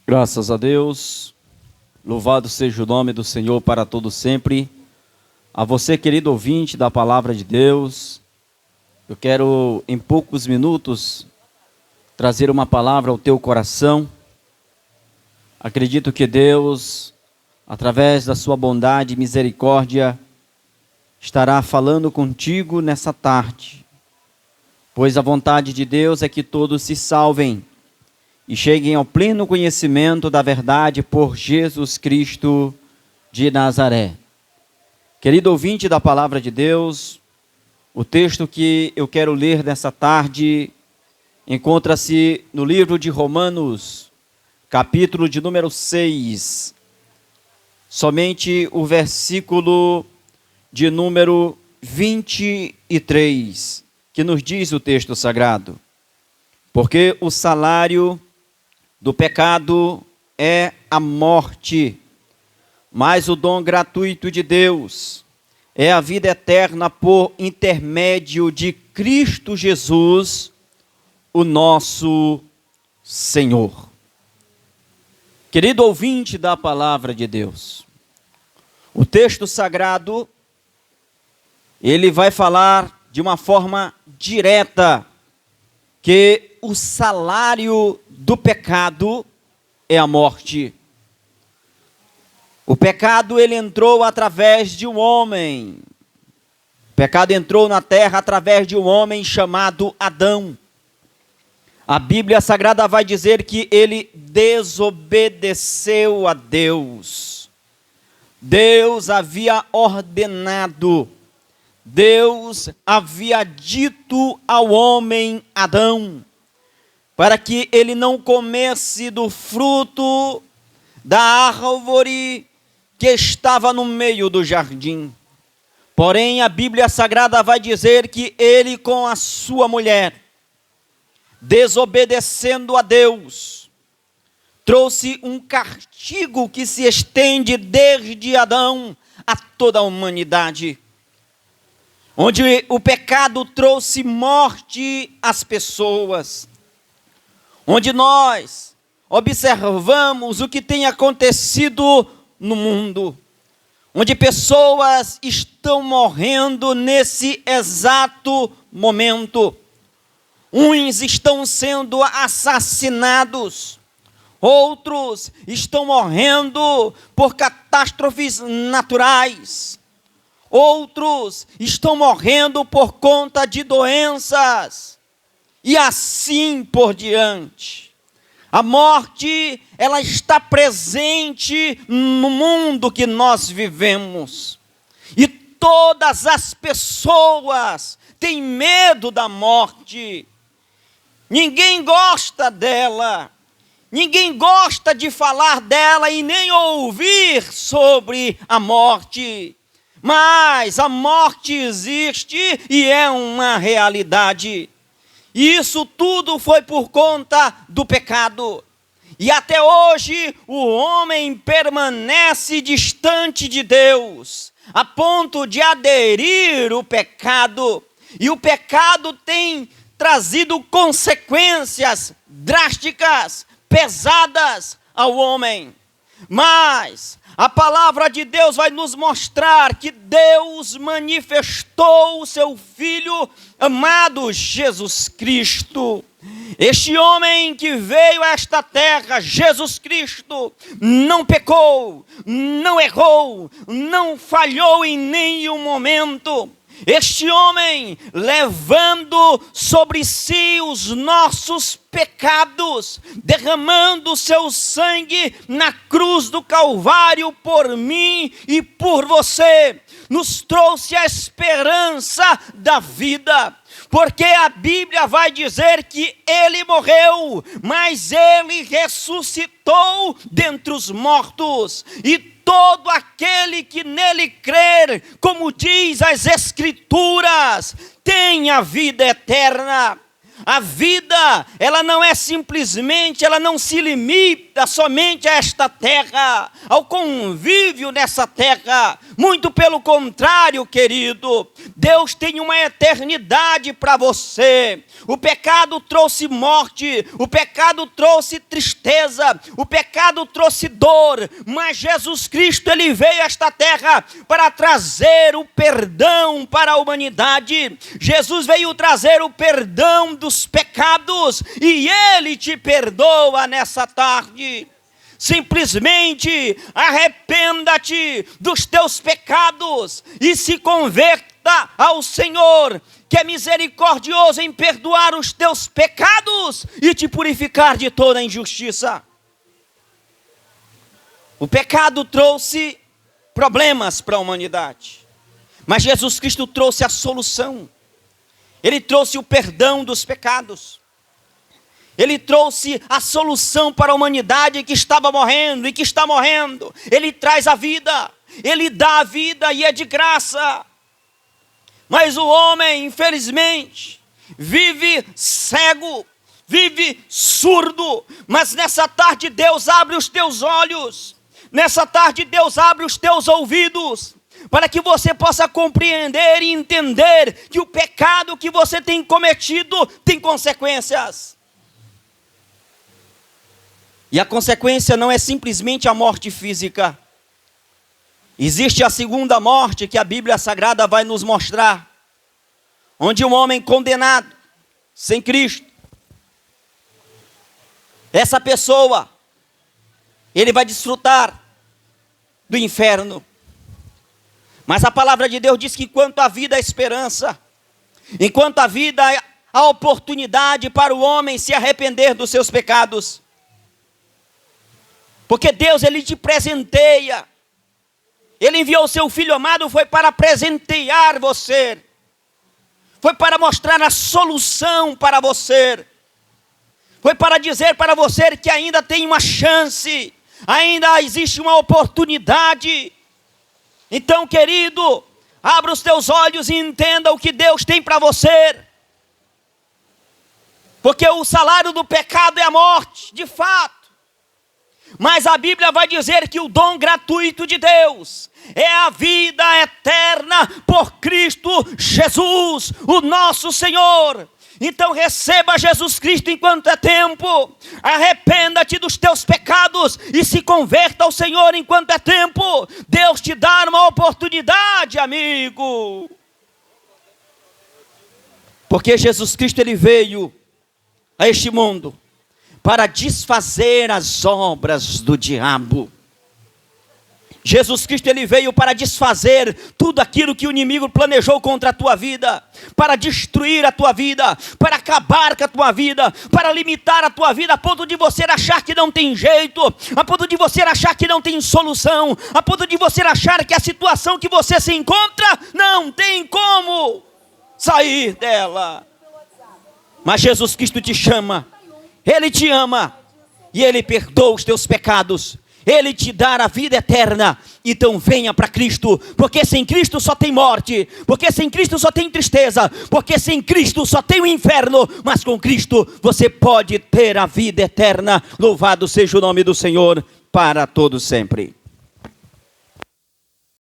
Graças a Deus, louvado seja o nome do Senhor para todo sempre. A você, querido ouvinte da Palavra de Deus, eu quero em poucos minutos trazer uma palavra ao teu coração. Acredito que Deus, através da sua bondade e misericórdia, estará falando contigo nessa tarde, pois a vontade de Deus é que todos se salvem e cheguem ao pleno conhecimento da verdade por Jesus Cristo de Nazaré. Querido ouvinte da Palavra de Deus, o texto que eu quero ler nessa tarde encontra-se no livro de Romanos, capítulo de número 6, somente o versículo de número 23, que nos diz o texto sagrado: porque o salário do pecado é a morte, mas o dom gratuito de Deus é a vida eterna por intermédio de Cristo Jesus, o nosso Senhor. Querido ouvinte da Palavra de Deus, o texto sagrado, ele vai falar de uma forma direta que o salário do pecado é a morte. O pecado, ele entrou através de um homem. O pecado entrou na terra através de um homem chamado Adão. A Bíblia Sagrada vai dizer que ele desobedeceu a Deus. Deus havia ordenado, Deus havia dito ao homem Adão para que ele não comesse do fruto da árvore que estava no meio do jardim. Porém, a Bíblia Sagrada vai dizer que ele com a sua mulher, desobedecendo a Deus, trouxe um castigo que se estende desde Adão a toda a humanidade, onde o pecado trouxe morte às pessoas, onde nós observamos o que tem acontecido no mundo, onde pessoas estão morrendo nesse exato momento. Uns estão sendo assassinados, outros estão morrendo por catástrofes naturais, outros estão morrendo por conta de doenças, e assim por diante. A morte, ela está presente no mundo que nós vivemos. E todas as pessoas têm medo da morte. Ninguém gosta dela. Ninguém gosta de falar dela e nem ouvir sobre a morte. Mas a morte existe e é uma realidade. E isso tudo foi por conta do pecado. E até hoje o homem permanece distante de Deus, a ponto de aderir ao pecado. E o pecado tem trazido consequências drásticas, pesadas ao homem. Mas a palavra de Deus vai nos mostrar que Deus manifestou o seu Filho amado Jesus Cristo. Este homem que veio a esta terra, Jesus Cristo, não pecou, não errou, não falhou em nenhum momento. Este homem, levando sobre si os nossos pecados, derramando seu sangue na cruz do Calvário por mim e por você, nos trouxe a esperança da vida. Porque a Bíblia vai dizer que ele morreu, mas ele ressuscitou dentre os mortos. E todo aquele que nele crer, como diz as Escrituras, tem a vida eterna. A vida, ela não é simplesmente, ela não se limita somente a esta terra, ao convívio nessa terra. Muito pelo contrário, querido, Deus tem uma eternidade para você. O pecado trouxe morte, o pecado trouxe tristeza, o pecado trouxe dor, mas Jesus Cristo, ele veio a esta terra para trazer o perdão para a humanidade. Jesus veio trazer o perdão dos pecados e ele te perdoa nessa tarde. Simplesmente arrependa-te dos teus pecados e se converta ao Senhor, que é misericordioso em perdoar os teus pecados e te purificar de toda injustiça. O pecado trouxe problemas para a humanidade, mas Jesus Cristo trouxe a solução. Ele trouxe o perdão dos pecados. Ele trouxe a solução para a humanidade que estava morrendo e que está morrendo. Ele traz a vida, ele dá a vida e é de graça. Mas o homem, infelizmente, vive cego, vive surdo. Mas nessa tarde Deus abre os teus olhos, nessa tarde Deus abre os teus ouvidos, para que você possa compreender e entender que o pecado que você tem cometido tem consequências. E a consequência não é simplesmente a morte física. Existe a segunda morte que a Bíblia Sagrada vai nos mostrar, onde um homem condenado, sem Cristo, essa pessoa, ele vai desfrutar do inferno. Mas a palavra de Deus diz que enquanto a vida há esperança, enquanto a vida há oportunidade para o homem se arrepender dos seus pecados. Porque Deus, ele te presenteia. Ele enviou o seu Filho amado, foi para presentear você. Foi para mostrar a solução para você. Foi para dizer para você que ainda tem uma chance, ainda existe uma oportunidade. Então, querido, abra os teus olhos e entenda o que Deus tem para você. Porque o salário do pecado é a morte, de fato. Mas a Bíblia vai dizer que o dom gratuito de Deus é a vida eterna por Cristo Jesus, o nosso Senhor. Então receba Jesus Cristo enquanto é tempo. Arrependa-te dos teus pecados e se converta ao Senhor enquanto é tempo. Deus te dá uma oportunidade, amigo. Porque Jesus Cristo, ele veio a este mundo para desfazer as obras do diabo. Jesus Cristo, ele veio para desfazer tudo aquilo que o inimigo planejou contra a tua vida, para destruir a tua vida, para acabar com a tua vida, para limitar a tua vida, a ponto de você achar que não tem jeito, a ponto de você achar que não tem solução, a ponto de você achar que a situação que você se encontra não tem como sair dela. Mas Jesus Cristo te chama, ele te ama e ele perdoa os teus pecados. Ele te dá a vida eterna. Então venha para Cristo. Porque sem Cristo só tem morte. Porque sem Cristo só tem tristeza. Porque sem Cristo só tem o inferno. Mas com Cristo você pode ter a vida eterna. Louvado seja o nome do Senhor para todo sempre.